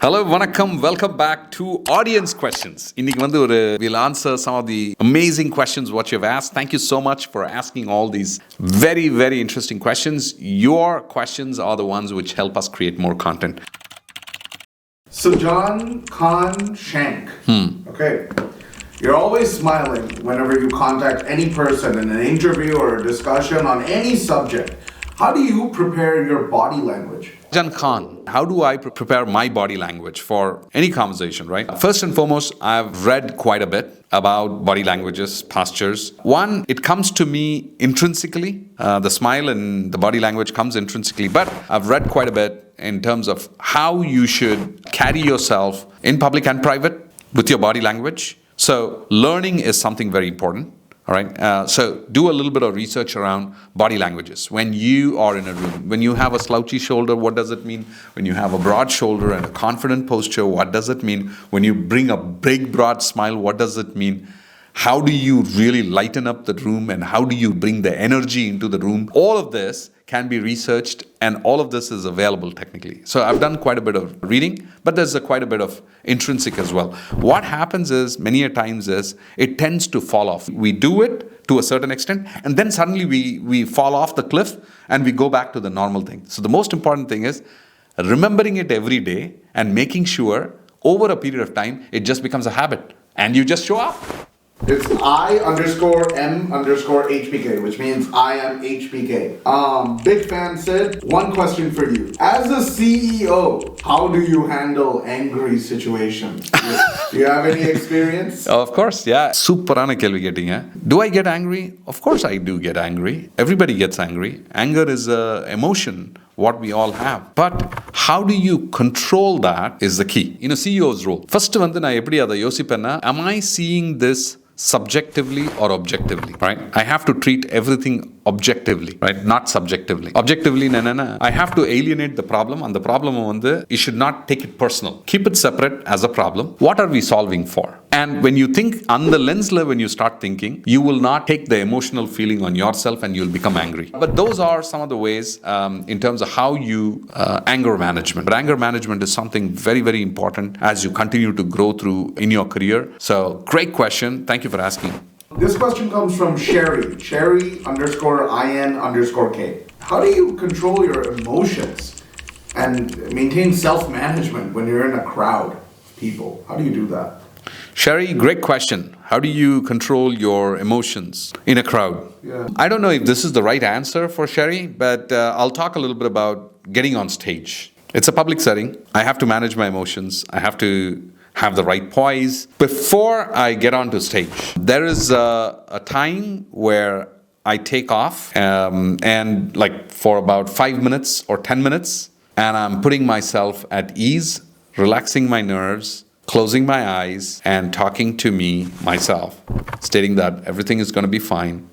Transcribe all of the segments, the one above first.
Hello, vanakkam. Welcome back to Audience Questions. We'll answer some of the amazing questions what you've asked. Thank you so much for asking all these very, very interesting questions. Your questions are the ones which help us create more content. Sujan Khan Shank. Okay. You're always smiling whenever you contact any person in an interview or a discussion on any subject. How do you prepare your body language? Sujan Khan, how do I prepare my body language for any conversation, right? First and foremost, I've read quite a bit about body languages, postures. One, it comes to me intrinsically. The smile and the body language comes intrinsically, but I've read quite a bit in terms of how you should carry yourself in public and private with your body language. So learning is something very important. All right. So do a little bit of research around body languages. When you are in a room, when you have a slouchy shoulder, what does it mean? When you have a broad shoulder and a confident posture, what does it mean? When you bring a big, broad smile, what does it mean? How do you really lighten up the room and how do you bring the energy into the room? All of this can be researched and all of this is available technically. So I've done quite a bit of reading, but there's quite a bit of intrinsic as well. What happens is many a times is it tends to fall off. We do it to a certain extent and then suddenly we fall off the cliff and we go back to the normal thing. So the most important thing is remembering it every day and making sure over a period of time it just becomes a habit and you just show up. It's I_M_HBK, which means I am HBK. Big fan Sid, one question for you. As a CEO, how do you handle angry situations? Do you have any experience? Of course, yeah. Superana kelvi gettinga. Do I get angry? Of course I do get angry. Everybody gets angry. Anger is an emotion, what we all have. But how do you control that is the key. In a CEO's role. First, am I seeing this subjectively or objectively, right? I have to treat everything objectively, right? Not subjectively. Objectively, I have to alienate the problem and the problem you should not take it personal. Keep it separate as a problem. What are we solving for? And when you think on the lens level, when you start thinking, you will not take the emotional feeling on yourself and you'll become angry. But those are some of the ways in terms of how you anger management. But anger management is something very, very important as you continue to grow through in your career. So great question. Thank you for asking. This question comes from Sherry _IN_K. How do you control your emotions and maintain self-management when you're in a crowd of people? How do you do that? Sherry, great question. How do you control your emotions in a crowd? Yeah. I don't know if this is the right answer for Sherry, but I'll talk a little bit about getting on stage. It's a public setting. I have to manage my emotions. I have to have the right poise. Before I get onto stage, there is a time where I take off and like for about 5 minutes or 10 minutes, and I'm putting myself at ease, relaxing my nerves, closing my eyes and talking to myself, stating that everything is going to be fine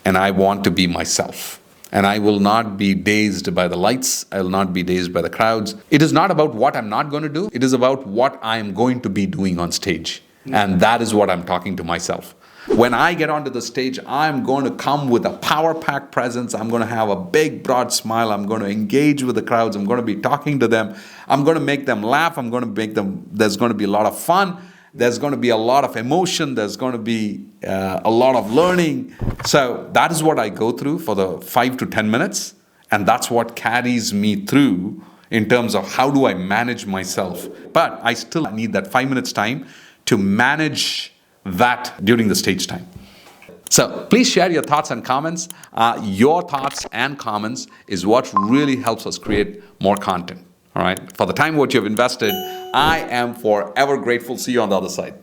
and I want to be myself. And I will not be dazed by the lights. I will not be dazed by the crowds. It is not about what I'm not going to do. It is about what I am going to be doing on stage. And that is what I'm talking to myself. When I get onto the stage, I'm going to come with a power-packed presence. I'm going to have a big, broad smile. I'm going to engage with the crowds. I'm going to be talking to them. I'm going to make them laugh. There's going to be a lot of fun. There's going to be a lot of emotion. There's going to be a lot of learning. So that is what I go through for the 5 to 10 minutes. And that's what carries me through in terms of how do I manage myself. But I still need that 5 minutes time to manage that during the stage time. So please share your thoughts and comments. Your thoughts and comments is what really helps us create more content. All right. For the time what you've invested, I am forever grateful. See you on the other side.